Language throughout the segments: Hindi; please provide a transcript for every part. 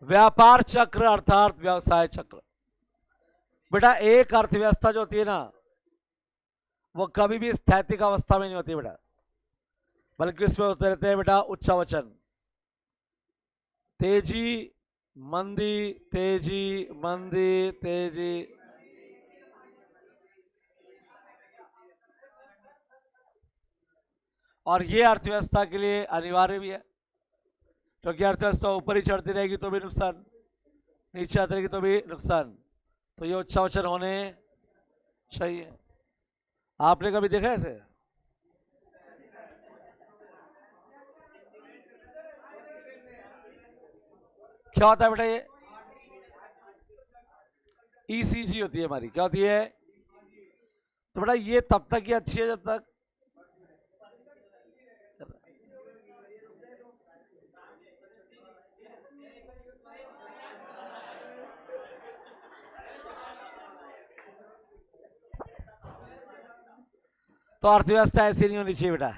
व्यापार चक्र अर्थात व्यवसाय चक्र। बेटा एक अर्थव्यवस्था जो होती है ना, वो कभी भी स्थैतिक अवस्था में नहीं होती बेटा, बल्कि उसमें होते रहते हैं बेटा उच्चावचन, तेजी मंदी, तेजी मंदी, तेजी। और ये अर्थव्यवस्था के लिए अनिवार्य भी है, क्योंकि अर्थव्यवस्था ऊपर ही चढ़ती रहेगी तो भी नुकसान, नीचे आती रहेगी तो भी नुकसान, तो ये उच्चावचन होने चाहिए। आपने कभी देखा ऐसे? क्या होता है बेटा? ये ईसीजी होती है हमारी। क्या होती है? तो बेटा ये तब तक ही अच्छी है जब तक तो अर्थव्यवस्था ऐसी नहीं होनी चाहिए बेटा।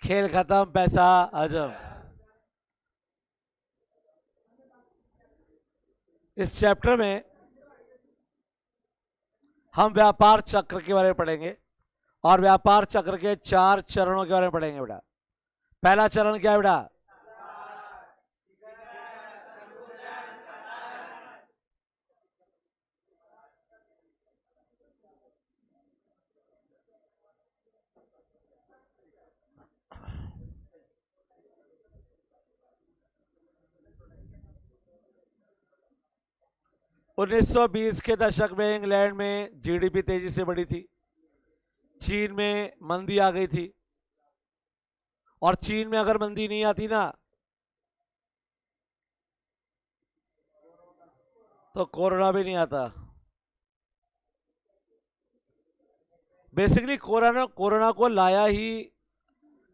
खेल खत्म, पैसा हजम। इस चैप्टर में हम व्यापार चक्र के बारे में पढ़ेंगे और व्यापार चक्र के 4 चरणों के बारे में पढ़ेंगे बेटा। पहला चरण क्या है बेटा? उन्नीस 1920 के दशक में इंग्लैंड में जीडीपी तेजी से बढ़ी थी, चीन में मंदी आ गई थी, और चीन में अगर मंदी नहीं आती ना तो कोरोना भी नहीं आता। बेसिकली कोरोना को लाया ही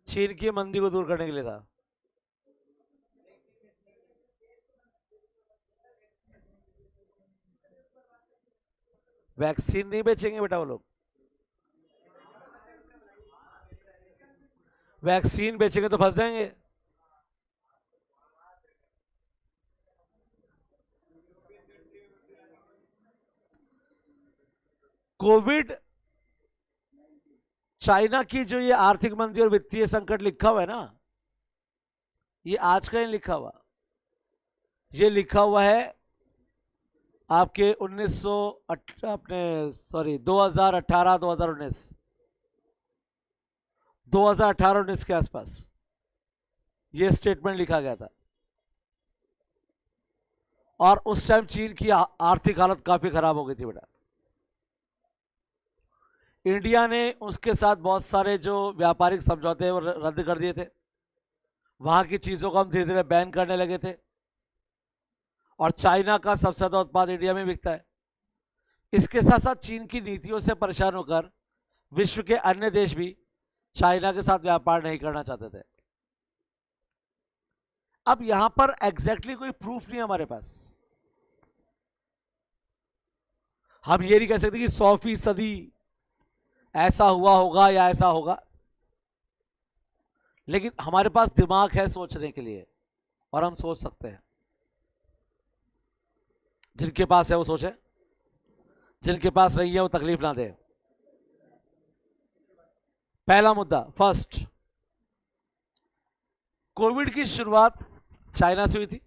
चीन की मंदी को दूर करने के लिए था। वैक्सीन नहीं बेचेंगे बेटा वो लोग। वैक्सीन बेचेंगे तो फंस जाएंगे। कोविड, चाइना की जो ये आर्थिक मंदी और वित्तीय संकट लिखा हुआ है ना, ये आज का नहीं लिखा हुआ, ये लिखा हुआ है आपके 2018 2019 के आसपास ये स्टेटमेंट लिखा गया था। और उस टाइम चीन की आर्थिक हालत काफी खराब हो गई थी बेटा। इंडिया ने उसके साथ बहुत सारे जो व्यापारिक समझौते वो रद्द कर दिए थे, वहां की चीजों को हम धीरे धीरे बैन करने लगे थे, और चाइना का सबसे ज्यादा उत्पाद इंडिया में बिकता है। इसके साथ साथ चीन की नीतियों से परेशान होकर विश्व के अन्य देश भी चाइना के साथ व्यापार नहीं करना चाहते थे। अब यहां पर एग्जैक्टली कोई प्रूफ नहीं है हमारे पास। हम ये नहीं कह सकते कि 100% ऐसा हुआ होगा या ऐसा होगा, लेकिन हमारे पास दिमाग है सोचने के लिए और हम सोच सकते हैं। जिनके पास है वो सोचे, जिनके पास नहीं है वो तकलीफ ना दे। पहला मुद्दा, फर्स्ट, कोविड की शुरुआत चाइना से हुई थी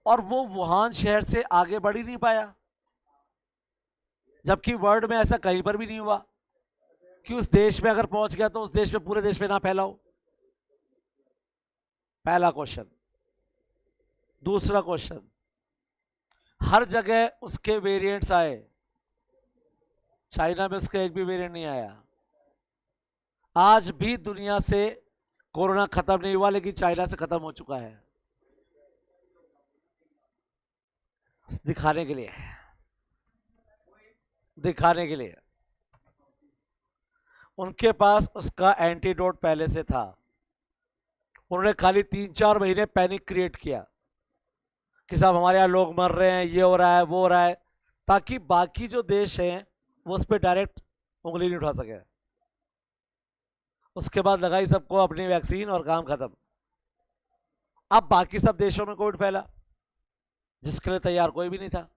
और वो वुहान शहर से आगे बढ़ ही नहीं पाया, जबकि वर्ल्ड में ऐसा कहीं पर भी नहीं हुआ कि उस देश में अगर पहुंच गया तो उस देश में पूरे देश में ना फैला हो। पहला क्वेश्चन। दूसरा क्वेश्चन, हर जगह उसके वेरिएंट्स आए, चाइना में उसका एक भी वेरिएंट नहीं आया। आज भी दुनिया से कोरोना खत्म नहीं हुआ, लेकिन चाइना से खत्म हो चुका है। दिखाने के लिए, दिखाने के लिए उनके पास उसका एंटीडोट पहले से था। उन्होंने खाली 3-4 महीने पैनिक क्रिएट किया कि साहब हमारे यहां लोग मर रहे हैं, ये हो रहा है, वो हो रहा है, ताकि बाकी जो देश हैं वो उस पर डायरेक्ट उंगली नहीं उठा सके। उसके बाद लगाई सबको अपनी वैक्सीन और काम खत्म। अब बाकी सब देशों में कोविड फैला, जिसके लिए तैयार कोई भी नहीं था।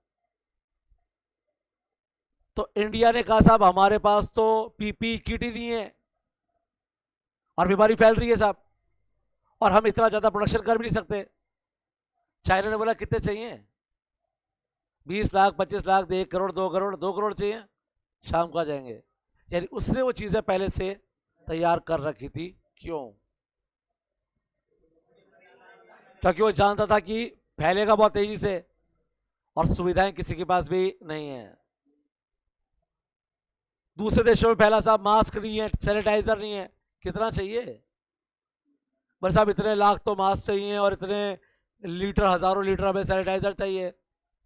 तो इंडिया ने कहा साहब हमारे पास तो पीपी किट ही नहीं है और बीमारी फैल रही है साहब, और हम इतना ज्यादा प्रोडक्शन कर भी नहीं सकते। चाइना ने बोला कितने चाहिए, 20 लाख 25 लाख, 1 करोड़ 2 करोड़, 2 करोड़ चाहिए, शाम को आ जाएंगे। यानी उसने वो चीजें पहले से तैयार कर रखी थी। क्यों? क्योंकि वो जानता था कि फैलेगा बहुत तेजी से और सुविधाएं किसी के पास भी नहीं है। दूसरे देशों में फैला साहब, मास्क नहीं है, सैनिटाइजर नहीं है, कितना चाहिए? बस साहब इतने लाख तो मास्क चाहिए और इतने लीटर, हजारों लीटर हमें सैनिटाइजर चाहिए,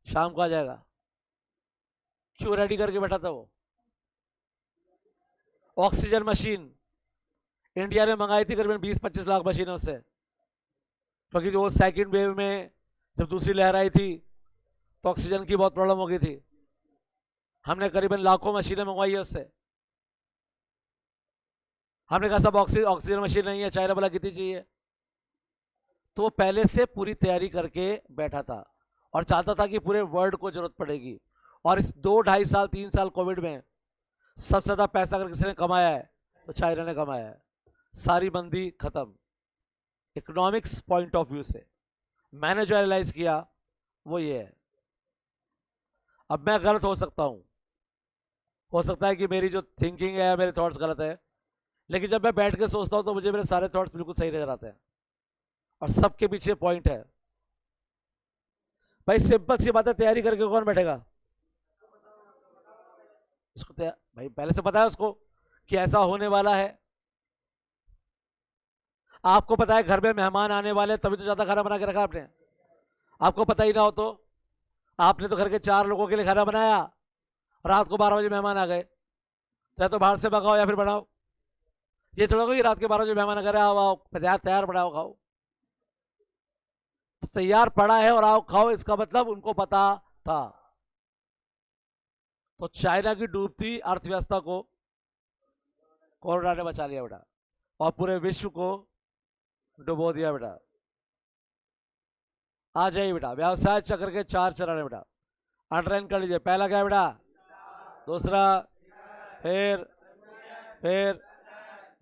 शाम को आ जाएगा। क्यों रेडी करके बैठा था वो? ऑक्सीजन मशीन इंडिया ने मंगाई थी करीबन 20-25 लाख मशीनों से, क्योंकि जो सेकंड वेव में जब दूसरी लहर आई थी तो ऑक्सीजन की बहुत प्रॉब्लम हो गई थी। हमने करीबन लाखों मशीनें मंगवाई है उससे। हमने कहा सब ऑक्सीजन मशीन नहीं है, चाइना बोला कितनी चाहिए। तो वो पहले से पूरी तैयारी करके बैठा था और चाहता था कि पूरे वर्ल्ड को जरूरत पड़ेगी। और इस 2-2.5 साल 3 साल कोविड में सबसे ज्यादा पैसा अगर किसी ने कमाया है तो चाइना ने कमाया है। सारी मंदी खत्म। इकोनॉमिक्स पॉइंट ऑफ व्यू से मैंने जो एनालाइज किया वो ये है। अब मैं गलत हो सकता हूं, हो सकता है कि मेरी जो थिंकिंग है, मेरे थॉट्स गलत है, लेकिन जब मैं बैठ के सोचता हूं तो मुझे मेरे सारे थॉट्स बिल्कुल सही नजर आते हैं और सबके पीछे पॉइंट है। भाई सिंपल सी बात है, तैयारी करके कौन बैठेगा? इसको भाई पहले से पता है उसको कि ऐसा होने वाला है। आपको पता है घर में मेहमान आने वाले, तभी तो ज्यादा खाना बना के रखा आपने। आपको पता ही ना हो तो आपने तो घर के 4 लोगों के लिए खाना बनाया, रात को 12 बजे मेहमान आ गए, या तो बाहर से मंगाओ या फिर बनाओ। ये थोड़ा कि रात के 12 बजे मेहमान अगर आओ तैयार बनाओ खाओ। तो तैयार पड़ा है और आओ खाओ, इसका मतलब उनको पता था। तो चाइना की डूबती अर्थव्यवस्था को कोरोना ने बचा लिया बेटा, और पूरे विश्व को डुबो दिया बेटा। आ जाइए बेटा, व्यवसाय चक्र के 4 चरण है बेटा, अंडरलाइन कर लीजिए। पहला क्या है बेटा? दूसरा, फिर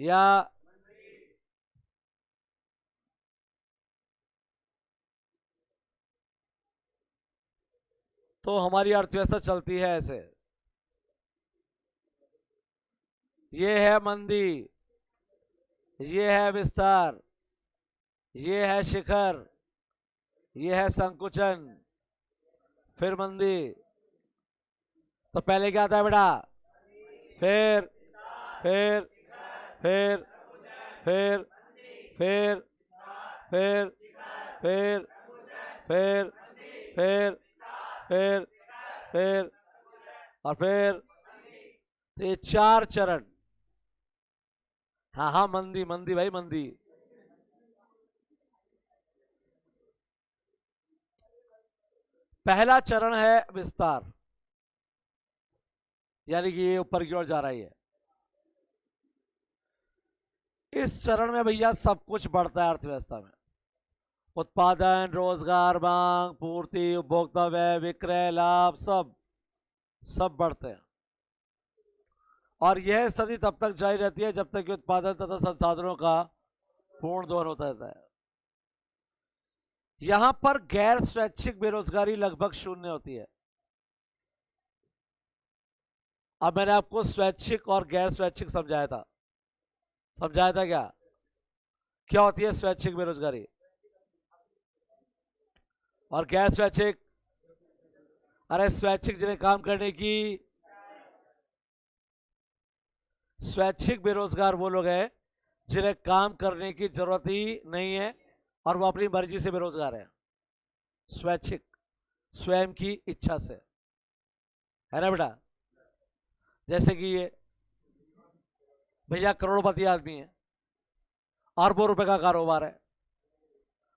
या तो हमारी अर्थव्यवस्था चलती है ऐसे। ये है मंदी, ये है विस्तार, ये है शिखर, ये है संकुचन, फिर मंदी। तो पहले क्या आता है बेटा? फिर फिर फिर फिर फिर फिर फिर फिर फिर फिर फिर और फिर। तो ये 4 चरण। हाँ हाँ, मंदी मंदी भाई मंदी। पहला चरण है विस्तार, यानी कि ये ऊपर की ओर जा रही है। इस चरण में भैया सब कुछ बढ़ता है अर्थव्यवस्था में। उत्पादन, रोजगार, मांग, पूर्ति, उपभोक्ता व्यय, विक्रय, लाभ, सब बढ़ते हैं। और यह स्थिति तब तक जारी रहती है जब तक कि उत्पादन तथा संसाधनों का पूर्ण दोहन होता रहता है। यहां पर गैर स्वैच्छिक बेरोजगारी लगभग 0 होती है। अब मैंने आपको स्वैच्छिक और गैर स्वैच्छिक समझाया था क्या? क्या होती है स्वैच्छिक बेरोजगारी और गैर स्वैच्छिक? अरे स्वैच्छिक जिन्हें काम करने की, स्वैच्छिक बेरोजगार वो लोग हैं जिन्हें काम करने की जरूरत ही नहीं है और वो अपनी मर्जी से बेरोजगार है। स्वैच्छिक, स्वयं की इच्छा से, है ना बेटा? जैसे कि ये भैया करोड़पति आदमी है, अरबों रुपए का कारोबार है,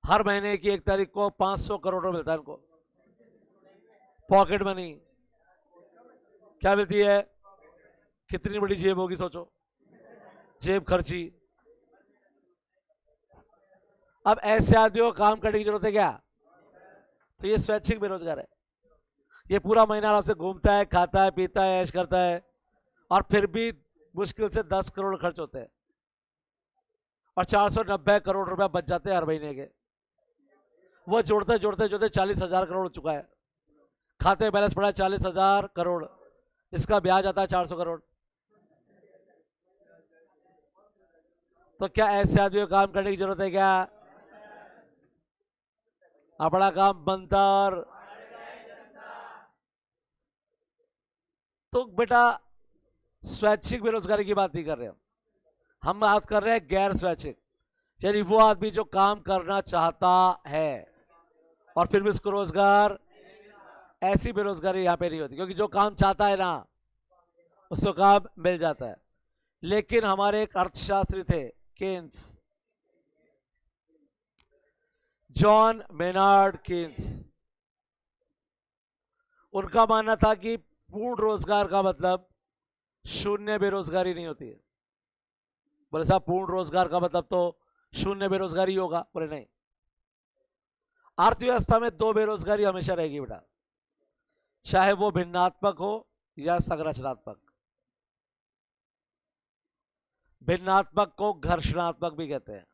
हर महीने की 1 तारीख को 500 करोड़ मिलता है इनको पॉकेट मनी। क्या मिलती है? कितनी बड़ी जेब होगी सोचो, जेब खर्ची। अब ऐसे आदमियों को काम करने की जरूरत है क्या? तो ये स्वैच्छिक बेरोजगार है। ये पूरा महीना आराम से घूमता है, खाता है, पीता है, ऐश करता है, और फिर भी मुश्किल से 10 करोड़ खर्च होते हैं और 490 करोड़ रुपए बच जाते हैं हर महीने के। वो जोड़ते जोड़ते जोड़ते 40,000 करोड़ हो चुका है। खाते बैलेंस पड़ा है 40,000 करोड़, इसका ब्याज आता है 400 करोड़। तो क्या ऐसे आदमी को काम करने की जरूरत है क्या? अपना काम बनता। और तो बेटा स्वैच्छिक बेरोजगारी की बात नहीं कर रहे हम बात कर रहे हैं गैर स्वैच्छिक, यानी वो आदमी जो काम करना चाहता है और फिर भी उसको रोजगार, ऐसी बेरोजगारी यहां पे नहीं होती, क्योंकि जो काम चाहता है ना उसको काम मिल जाता है। लेकिन हमारे एक अर्थशास्त्री थे केन्स, जॉन मेनार्ड केन्स, उनका मानना था कि पूर्ण रोजगार का मतलब शून्य बेरोजगारी नहीं होती है। बोले साहब पूर्ण रोजगार का मतलब तो शून्य बेरोजगारी होगा। बोले नहीं, अर्थव्यवस्था में दो बेरोजगारी हमेशा रहेगी बेटा, चाहे वो भिन्नात्मक हो या संरचनात्मक। भिन्नात्मक को घर्षणात्मक भी कहते हैं।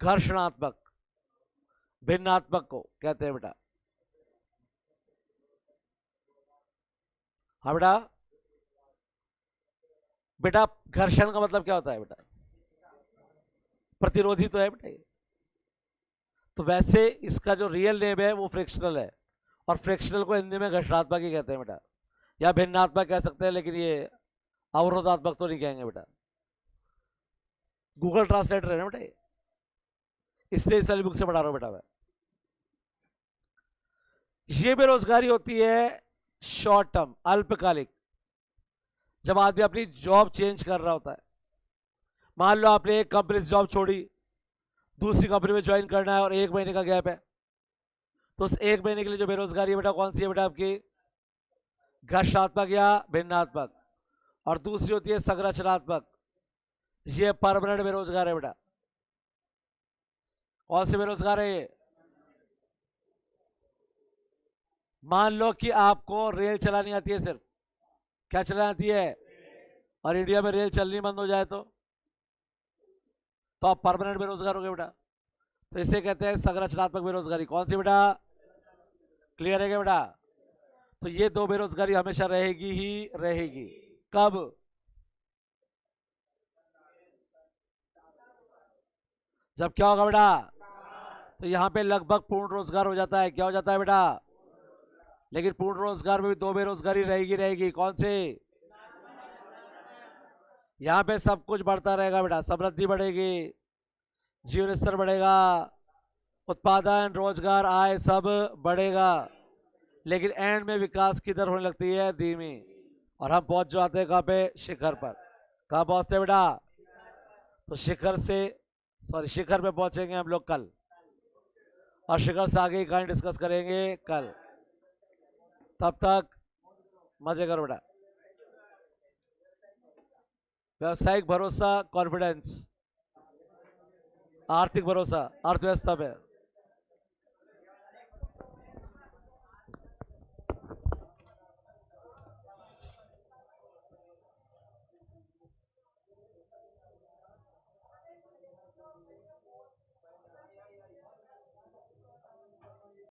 घर्षणात्मक भिन्नात्मक को कहते हैं बेटा। हाँ बेटा, बेटा घर्षण का मतलब क्या होता है बेटा? प्रतिरोधी तो है बेटा ये। तो वैसे इसका जो रियल नेम है वो फ्रिक्शनल है, और फ्रिक्शनल को हिंदी में घर्षणात्मक ही कहते हैं बेटा, या भिन्नात्मक कह सकते हैं, लेकिन ये अवरोधात्मक तो नहीं कहेंगे बेटा। गूगल ट्रांसलेटर है ना बेटा, इसलिए इस बुक से पढ़ा रहा हूं बेटा मैं। ये बेरोजगारी होती है शॉर्ट टर्म, अल्पकालिक, जब आदमी अपनी जॉब चेंज कर रहा होता है। मान लो आपने एक कंपनी से जॉब छोड़ी, दूसरी कंपनी में ज्वाइन करना है और 1 महीने का गैप है, तो उस 1 महीने के लिए जो बेरोजगारी है बेटा कौन सी है बेटा आपकी? घर्षणात्मक या भिन्नात्मक। और दूसरी होती है संरचनात्मक, ये परमानेंट बेरोजगार है बेटा। कौन से बेरोजगार है ये? मान लो कि आपको रेल चलानी आती है, सिर्फ क्या चलानी आती है, और इंडिया में रेल चलनी बंद हो जाए तो आप परमानेंट बेरोजगार हो गए बेटा। तो इसे कहते हैं संरचनात्मक बेरोजगारी। कौन सी बेटा? क्लियर है क्या बेटा? तो ये दो बेरोजगारी हमेशा रहेगी ही रहेगी। कब? जब क्या होगा बेटा? तो यहां पे लगभग पूर्ण रोजगार हो जाता है। क्या हो जाता है बेटा? लेकिन पूर्ण रोजगार में भी दो बेरोजगारी रहेगी रहेगी। कौन से? यहां पे सब कुछ बढ़ता रहेगा बेटा, समृद्धि बढ़ेगी, जीवन स्तर बढ़ेगा, उत्पादन, रोजगार, आय सब बढ़ेगा, लेकिन एंड में विकास की दर होने लगती है धीमी, और हम पहुंच जाते हैं कहां पे? शिखर पर। कहां पहुंचते हैं बेटा? तो शिखर से, सॉरी, शिखर पे पहुंचेंगे हम लोग कल, और शिखर से आगे की कहानी डिस्कस करेंगे कल। तब तक मजे करो बेटा। व्यावसायिक भरोसा, कॉन्फिडेंस, आर्थिक भरोसा अर्थव्यवस्था पे।